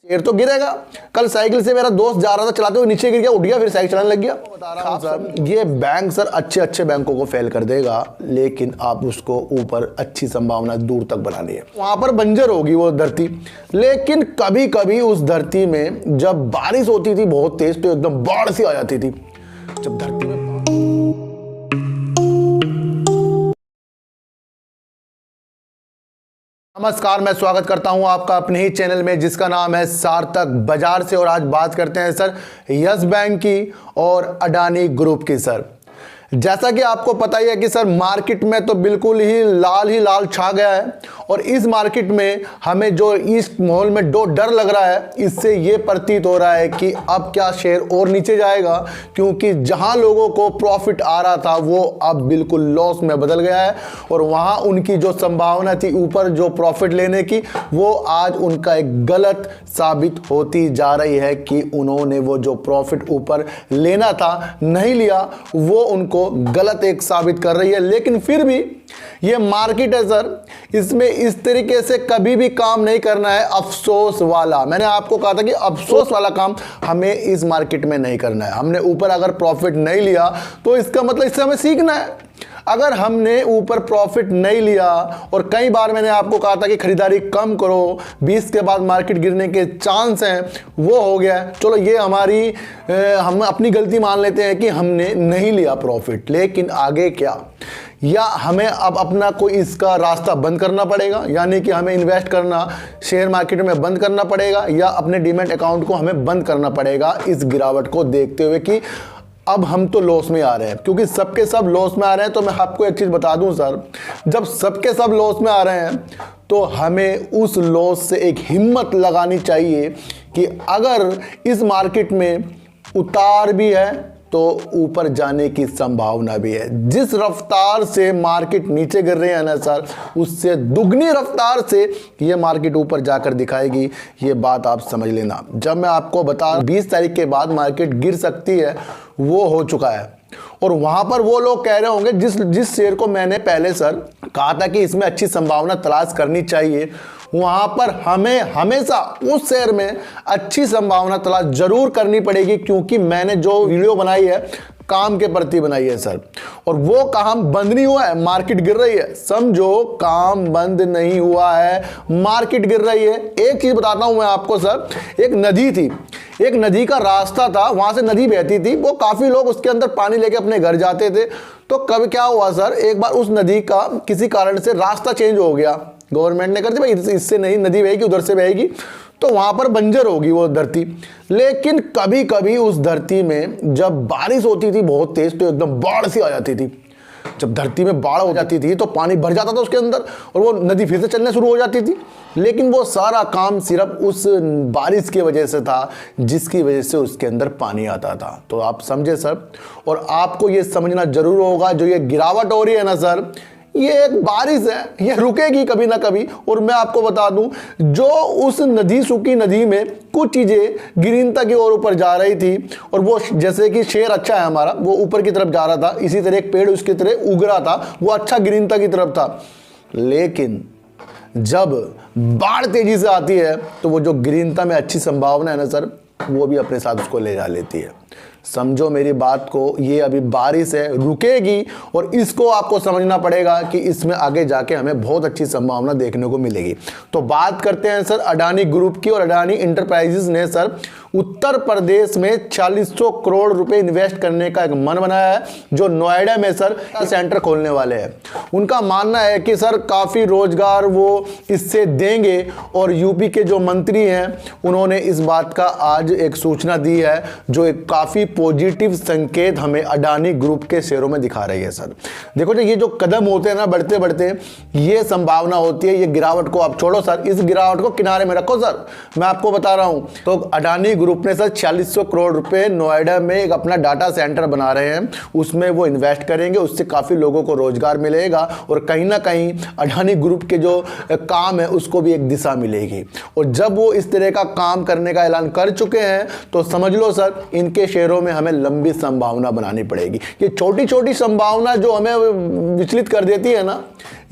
Share तो गिरेगा। कल साइकिल से मेरा दोस्त जा रहा था, चलाते हुए नीचे गिर गया, उठ गया, फिर साइकिल चलाने लग गया। बता रहा हूं सर, ये बैंक सर अच्छे अच्छे बैंकों को फेल कर देगा, लेकिन आप उसको ऊपर अच्छी संभावना दूर तक बनानी है। वहां पर बंजर होगी वो धरती, लेकिन कभी कभी उस धरती में जब बारिश होती थी बहुत तेज, तो एकदम बाढ़ सी आ जाती थी। जब धरती में नमस्कार, मैं स्वागत करता हूं आपका अपने ही चैनल में जिसका नाम है सार्थक बाजार से। और आज बात करते हैं सर यस बैंक की और अडानी ग्रुप की। सर जैसा कि आपको पता ही है कि सर मार्केट में तो बिल्कुल ही लाल छा गया है, और इस मार्केट में हमें जो इस माहौल में डर लग रहा है, इससे ये प्रतीत हो रहा है कि अब क्या शेयर और नीचे जाएगा, क्योंकि जहां लोगों को प्रॉफिट आ रहा था वो अब बिल्कुल लॉस में बदल गया है, और वहां उनकी जो संभावना थी ऊपर जो प्रॉफिट लेने की, वो आज उनका एक गलत साबित होती जा रही है कि उन्होंने वो जो प्रॉफिट ऊपर लेना था नहीं लिया, वो उनको गलत एक साबित कर रही है। लेकिन फिर भी ये मार्केट है सर, इसमें इस तरीके से कभी भी काम नहीं करना है अफसोस वाला। मैंने आपको कहा था कि अफसोस वाला काम हमें इस मार्केट में नहीं करना है। हमने ऊपर अगर प्रॉफिट नहीं लिया तो इसका मतलब इससे हमें सीखना है। अगर हमने ऊपर प्रॉफिट नहीं लिया, और कई बार मैंने आपको कहा था कि खरीदारी कम करो, 20 के बाद मार्केट गिरने के चांस हैं, वो हो गया। चलो ये हम अपनी गलती मान लेते हैं कि हमने नहीं लिया प्रॉफिट, लेकिन आगे क्या? या हमें अब अपना कोई इसका रास्ता बंद करना पड़ेगा, यानी कि हमें इन्वेस्ट करना शेयर मार्केट में बंद करना पड़ेगा, या अपने डीमैट अकाउंट को हमें बंद करना पड़ेगा इस गिरावट को देखते हुए कि अब हम तो लॉस में आ रहे हैं। क्योंकि सबके सब लॉस में आ रहे हैं, तो मैं आपको एक चीज़ बता दूं सर, जब सबके सब लॉस में आ रहे हैं तो हमें उस लॉस से एक हिम्मत लगानी चाहिए कि अगर इस मार्केट में उतार भी है तो ऊपर जाने की संभावना भी है। जिस रफ्तार से मार्केट नीचे गिर रहे हैं ना सर, उससे दुगनी रफ्तार से ये मार्केट ऊपर जाकर दिखाएगी। ये बात आप समझ लेना। जब मैं आपको बता 20 तारीख के बाद मार्केट गिर सकती है, वो हो चुका है। और वहां पर वो लोग कह रहे होंगे जिस शेयर को मैंने पहले सर कहा था कि इसमें अच्छी संभावना तलाश करनी चाहिए, वहां पर हमें हमेशा उस शेयर में अच्छी संभावना तलाश जरूर करनी पड़ेगी, क्योंकि मैंने जो वीडियो बनाई है काम के प्रति बनाई है सर। और वो काम बंद नहीं हुआ है, मार्केट गिर रही है। समझो काम बंद नहीं हुआ है, मार्केट गिर रही है। एक चीज बताता हूं मैं आपको सर, एक नदी थी, एक नदी का रास्ता था, वहां से नदी बहती थी, वो काफी लोग उसके अंदर पानी लेके अपने घर जाते थे। तो कभी क्या हुआ सर, एक बार उस नदी का किसी कारण से रास्ता चेंज हो गया, गवर्नमेंट ने कर दिया भाई इससे नहीं नदी बहेगी, उधर से बहेगी, तो वहां पर बंजर होगी वो धरती। लेकिन कभी कभी उस धरती में जब बारिश होती थी बहुत तेज, तो एकदम बाढ़ सी आ जाती थी। जब धरती में बाढ़ हो जाती थी तो पानी भर जाता था उसके अंदर, और वो नदी फिर से चलने शुरू हो जाती थी। लेकिन वो सारा काम सिर्फ उस बारिश की वजह से था, जिसकी वजह से उसके अंदर पानी आता था। तो आप समझे सर, और आपको ये समझना जरूर होगा, जो ये गिरावट हो रही है ना सर, ये एक बारिश है, ये रुकेगी कभी ना कभी। और मैं आपको बता दूं, जो उस नदी सूखी नदी में कुछ चीजें गिरीनता की ओर ऊपर जा रही थी, और वो जैसे कि शेर अच्छा है हमारा, वो ऊपर की तरफ जा रहा था, इसी तरह एक पेड़ उसकी तरह उग रहा था, वो अच्छा गिरीनता की तरफ था। लेकिन जब बाढ़ तेजी से आती है तो वो जो गिरीनता में अच्छी संभावना है ना सर, वो भी अपने साथ उसको ले जा लेती है। समझो मेरी बात को, ये अभी बारिश है, रुकेगी, और इसको आपको समझना पड़ेगा कि इसमें आगे जाके हमें बहुत अच्छी संभावना देखने को मिलेगी। तो बात करते हैं सर अडानी ग्रुप की। और अडानी इंटरप्राइजेस ने सर उत्तर प्रदेश में 4600 करोड़ रुपए इन्वेस्ट करने का एक मन बनाया है, जो नोएडा में सर सेंटर खोलने वाले हैं। उनका मानना है कि सर काफ़ी रोजगार वो इससे देंगे, और यूपी के जो मंत्री हैं उन्होंने इस बात का आज एक सूचना दी है, जो एक काफ़ी पॉजिटिव संकेत हमें अडानी ग्रुप के शेयरों में दिखा रही है सर। देखो जो ये जो कदम होते हैं ना बढ़ते बढ़ते, ये संभावना होती है। ये गिरावट को आप छोड़ो सर, इस गिरावट को किनारे में रखो सर, मैं आपको बता रहा हूं। तो अडानी ग्रुप ने सर 4600 करोड़ रुपए नोएडा में एक अपना डाटा सेंटर बना रहे हैं, उसमें वो इन्वेस्ट करेंगे, उससे काफी लोगों को रोजगार मिलेगा, और कहीं ना कहीं अडानी ग्रुप के जो काम है उसको भी एक दिशा मिलेगी। और जब वो इस तरह का काम करने का ऐलान कर चुके हैं, तो समझ लो सर इनके शेयरों में हमें लंबी संभावना बनानी पड़ेगी। ये छोटी छोटी संभावना जो हमें विचलित कर देती है ना,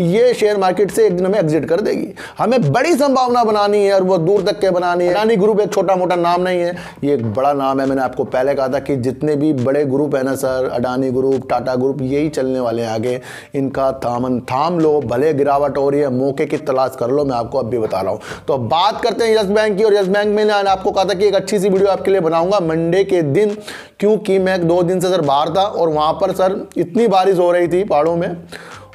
ये शेयर मार्केट से एक दिन हमें एग्जिट कर देगी। हमें बड़ी संभावना बनानी है और वो दूर तक के बनानी है। अडानी ग्रुप एक छोटा मोटा नाम नहीं है, ये एक बड़ा नाम है। मैंने आपको पहले कहा था कि जितने भी बड़े ग्रुप है ना sir, Adani group, Tata group, यही चलने वाले हैं आगे। इनका थाम लो, भले गिरावट हो रही है, मौके की तलाश कर लो, मैं आपको अब भी बता रहा हूँ। तो बात करते हैं यस बैंक की। और यस बैंक में आपको कहा था कि एक अच्छी सी वीडियो आपके लिए बनाऊंगा मंडे के दिन, क्योंकि मैं 2 दिन से सर बाहर था और वहाँ पर सर इतनी बारिश हो रही थी पहाड़ों में,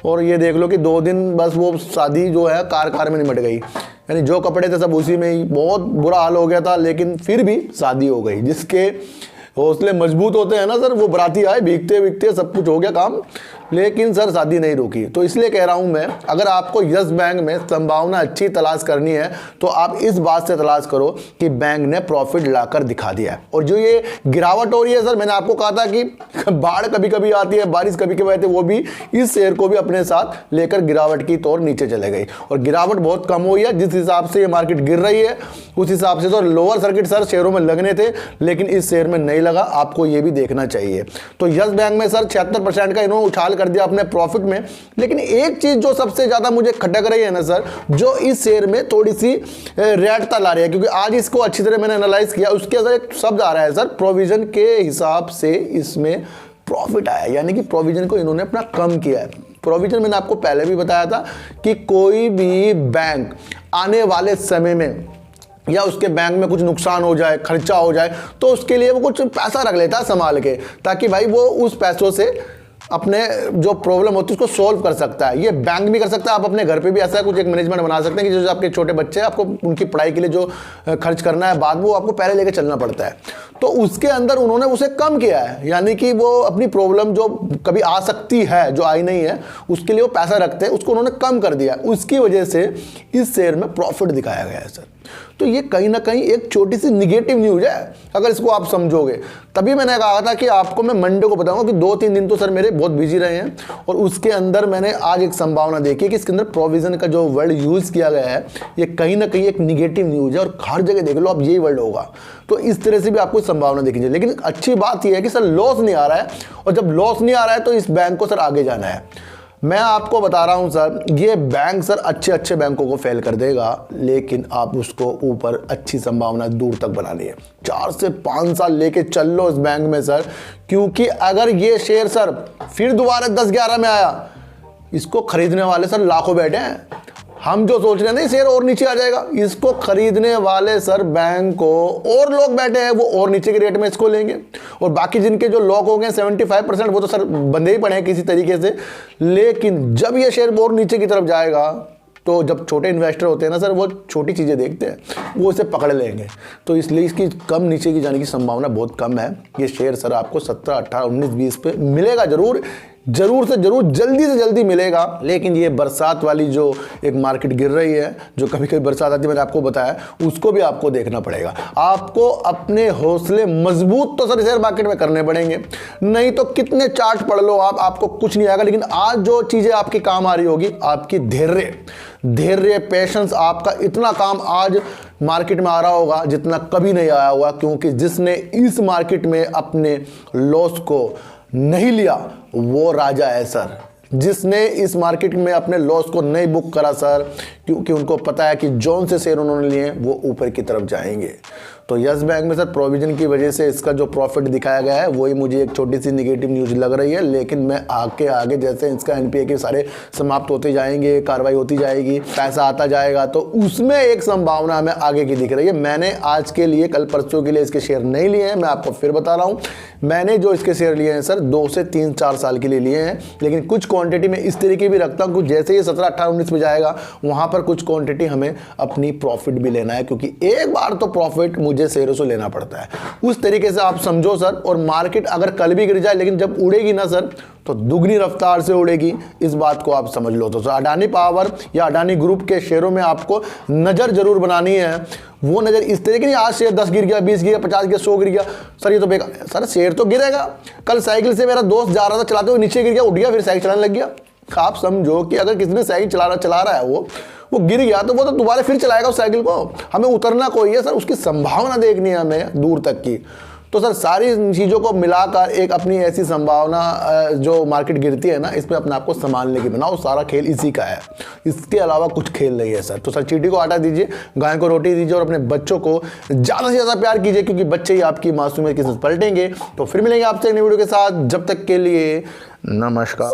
और ये देख लो कि 2 दिन बस वो शादी जो है कार में निमट गई। यानी जो कपड़े थे सब उसी में ही, बहुत बुरा हाल हो गया था, लेकिन फिर भी शादी हो गई। जिसके हौसले मजबूत होते हैं ना सर, वो बराती आए, भीगते भीगते सब कुछ हो गया काम, लेकिन सर शादी नहीं रुकी। तो इसलिए कह रहा हूं मैं, अगर आपको यस बैंक में संभावना अच्छी तलाश करनी है तो आप इस बात से तलाश करो कि बैंक ने प्रॉफिट लाकर दिखा दिया है। और जो ये गिरावट हो रही है सर, मैंने आपको कहा था कि बाढ़ कभी कभी आती है, बारिश कभी कभी आती है, वो भी इस शेयर को भी अपने साथ लेकर गिरावट की तौर नीचे चले गई। और गिरावट बहुत कम हुई है। जिस हिसाब से ये मार्केट गिर रही है उस हिसाब से तो लोअर सर्किट सर शेयरों में लगने थे, लेकिन इस शेयर में नहीं लगा। आपको ये भी देखना चाहिए। तो यस बैंक में सर 76% का इन्होंने उछाल कर दिया अपने प्रॉफिट में। लेकिन एक चीज जो सबसे ज्यादा मुझे खटक रही है ना सर, जो इस शेयर में थोड़ी सी रेटता ला रही है, क्योंकि आज इसको अच्छी तरह मैंने एनालाइज किया, उसके अंदर एक शब्द आ रहा है सर, प्रोविजन के हिसाब से इसमें प्रॉफिट आया, यानी कि प्रोविजन को इन्होंने अपना कम किया है। प्रोविजन मैंने आपको पहले भी बताया था कि कोई भी बैंक आने वाले समय में या उसके बैंक में कुछ नुकसान हो जाए, खर्चा हो जाए, तो उसके लिए वो कुछ पैसा रख लेता है संभाल के, ताकि भाई वो उस पैसों से अपने जो प्रॉब्लम होती है उसको सॉल्व कर सकता है। ये बैंक भी कर सकता है, आप अपने घर पे भी ऐसा कुछ एक मैनेजमेंट बना सकते हैं कि जो आपके छोटे बच्चे हैं, आपको उनकी पढ़ाई के लिए जो खर्च करना है बाद में, वो आपको पहले लेके चलना पड़ता है। तो उसके अंदर उन्होंने उसे कम किया है, यानी कि वो अपनी प्रॉब्लम जो कभी आ सकती है, जो आई नहीं है, उसके लिए वो पैसा रखते हैं, उसको उन्होंने कम कर दिया। उसकी वजह से इस शेयर में प्रॉफिट दिखाया गया है सर। तो ये कहीं ना कहीं एक छोटी सी निगेटिव न्यूज है, अगर इसको आप समझोगे। तभी मैंने कहा था कि आपको मैं मंडे को बताऊंगा कि 2-3 दिन तो सर मेरे बहुत बिजी रहे हैं, और उसके अंदर मैंने आज एक संभावना देखी कि इसके अंदर प्रोविजन का जो वर्ड यूज किया गया है, ये कहीं ना कहीं एक निगेटिव न्यूज है, और हर जगह देख लो आप यही वर्ड होगा। तो इस तरह से भी आपको संभावना देखी जाए। लेकिन अच्छी बात यह है कि सर लॉस नहीं आ रहा है, और जब लॉस नहीं आ रहा है तो इस बैंक को सर आगे जाना है। मैं आपको बता रहा हूं सर, ये बैंक सर अच्छे बैंकों को फेल कर देगा, लेकिन आप उसको ऊपर अच्छी संभावना दूर तक बनानी है। 4 से 5 साल लेके चल लो इस बैंक में सर, क्योंकि अगर ये शेयर सर फिर दोबारा 10-11 में आया, इसको खरीदने वाले सर लाखों बैठे हैं। हम जो सोच रहे हैं ना शेयर और नीचे आ जाएगा, इसको खरीदने वाले सर बैंक को और लोग बैठे हैं, वो और नीचे के रेट में इसको लेंगे। और बाकी जिनके जो लॉक हो गए 75%, वो तो सर बंदे ही पड़े हैं किसी तरीके से। लेकिन जब ये शेयर और नीचे की तरफ जाएगा, तो जब छोटे इन्वेस्टर होते हैं ना सर, वो छोटी चीज़ें देखते हैं, वो इसे पकड़ लेंगे। तो इसलिए इसकी कम नीचे की जाने की संभावना बहुत कम है। ये शेयर सर आपको 17, 18, 19, 20 पे मिलेगा जरूर से जरूर, जल्दी से जल्दी मिलेगा। लेकिन ये बरसात वाली जो एक मार्केट गिर रही है, जो कभी कभी बरसात आती है, मैंने आपको बताया, उसको भी आपको देखना पड़ेगा। आपको अपने हौसले मजबूत तो सर शेयर मार्केट में करने पड़ेंगे, नहीं तो कितने चार्ट पढ़ लो आप, आपको कुछ नहीं आएगा। लेकिन आज जो चीजें आपके काम आ रही होगी, आपकी धैर्य, पेशेंस, आपका इतना काम आज मार्केट में आ रहा होगा जितना कभी नहीं आया होगा। क्योंकि जिसने इस मार्केट में अपने लॉस को नहीं लिया वो राजा है सर। जिसने इस मार्केट में अपने लॉस को नहीं बुक करा सर, क्योंकि उनको पता है कि जौन से शेयर उन्होंने लिए वो ऊपर की तरफ जाएंगे। तो यस बैंक में सर प्रोविजन की वजह से इसका जो प्रॉफिट दिखाया गया है, वही मुझे एक छोटी सी निगेटिव न्यूज लग रही है। लेकिन मैं आगे जैसे इसका एनपीए के सारे समाप्त होते जाएंगे, कार्रवाई होती जाएगी, पैसा आता जाएगा, तो उसमें एक संभावना हमें आगे की दिख रही है। मैंने आज के लिए, कल परसों के लिए इसके शेयर नहीं लिए हैं, मैं आपको फिर बता रहा हूँ। मैंने जो इसके शेयर लिए हैं सर 2 से 3-4 साल के लिए लिए हैं। लेकिन कुछ क्वांटिटी में इस तरीके भी रखता हूँ, जैसे ये 17, 18, 19 में जाएगा, वहाँ पर कुछ क्वांटिटी हमें अपनी प्रॉफिट भी लेना है, क्योंकि एक बार तो प्रॉफिट मुझे शेयरों से लेना पड़ता है। उस तरीके से आप समझो सर। और मार्केट अगर कल भी गिर जाए, लेकिन जब उड़ेगी ना सर, तो दुगनी रफ्तार से उड़ेगी, इस बात को आप समझ लो। तो अडानी पावर या अडानी ग्रुप के शेयरों में आपको नजर जरूर बनानी है। वो नजर इस तरीके नहीं, आज शेयर 10 गिर गया, 20 गिर गया, 50 गिर गया, 100 गिर गया, सर ये तो बेकार। सर शेयर तो गिरेगा। कल साइकिल से मेरा दोस्त जा रहा था, चलाते हुए नीचे गिर गया, उठ गया, फिर साइकिल चलाने लग गया। आप समझो कि अगर किसी ने साइकिल चला रहा है, वो गिर गया, तो वो तो दोबारा फिर चलाएगा उस साइकिल को। हमें उतरना कोई है सर, उसकी संभावना देखनी है हमें दूर तक की। तो सर सारी चीज़ों को मिलाकर एक अपनी ऐसी संभावना जो मार्केट गिरती है ना, इसमें अपने आप को संभालने की बनाओ, सारा खेल इसी का है, इसके अलावा कुछ खेल नहीं है सर। तो सर चींटी को आटा दीजिए, गाय को रोटी दीजिए और अपने बच्चों को ज़्यादा से ज़्यादा प्यार कीजिए, क्योंकि बच्चे ही आपकी मासूमियत की किस्मत पलटेंगे। तो फिर मिलेंगे आपसे एक नई वीडियो के साथ, जब तक के लिए नमस्कार।